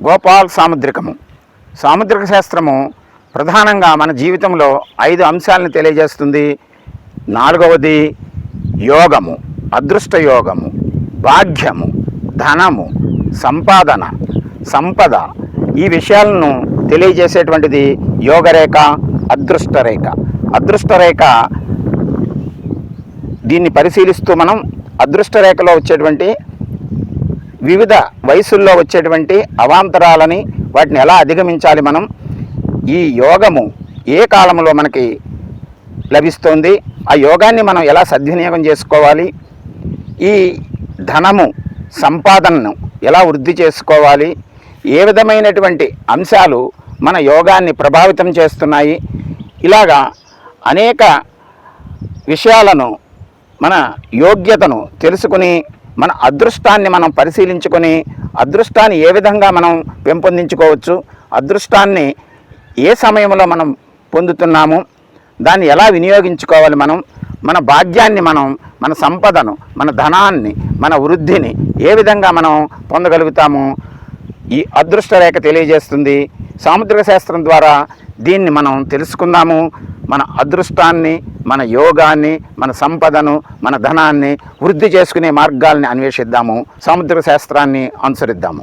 గోపాల్ సాముద్రికము. సాముద్రిక శాస్త్రము ప్రధానంగా మన జీవితంలో 5 అంశాలను తెలియజేస్తుంది. 4వది యోగము, అదృష్ట యోగము, భాగ్యము, ధనము, సంపాదన, సంపద. ఈ విషయాలను తెలియజేసేటువంటిది యోగరేఖ, అదృష్టరేఖ. అదృష్టరేఖ దీన్ని పరిశీలిస్తూ మనం అదృష్టరేఖలో వచ్చేటువంటి వివిధ వయసుల్లో వచ్చేటువంటి అవాంతరాలని వాటిని ఎలా అధిగమించాలి, మనం ఈ యోగము ఏ కాలంలో మనకి లభిస్తుంది, ఆ యోగాన్ని మనం ఎలా సద్వినియోగం చేసుకోవాలి, ఈ ధనము సంపాదనను ఎలా వృద్ధి చేసుకోవాలి, ఏ విధమైనటువంటి అంశాలు మన యోగాన్ని ప్రభావితం చేస్తున్నాయి, ఇలాగా అనేక విషయాలను మన యోగ్యతను తెలుసుకుని మన అదృష్టాన్ని మనం పరిశీలించుకొని అదృష్టాన్ని ఏ విధంగా మనం పెంపొందించుకోవచ్చు, అదృష్టాన్ని ఏ సమయంలో మనం పొందుతున్నాము, దాన్ని ఎలా వినియోగించుకోవాలి, మనం మన భాగ్యాన్ని, మన సంపదను, మన ధనాన్ని, మన వృద్ధిని ఏ విధంగా మనం పొందగలుగుతాము, ఈ అదృష్ట రేఖ తెలియజేస్తుంది. సాముద్రిక శాస్త్రం ద్వారా దీన్ని మనం తెలుసుకుందాము. మన అదృష్టాన్ని, మన యోగాన్ని, మన సంపదను, మన ధనాన్ని వృద్ధి చేసుకునే మార్గాల్ని అన్వేషిద్దాము. సాముద్రిక శాస్త్రాన్ని అనుసరిద్దాము.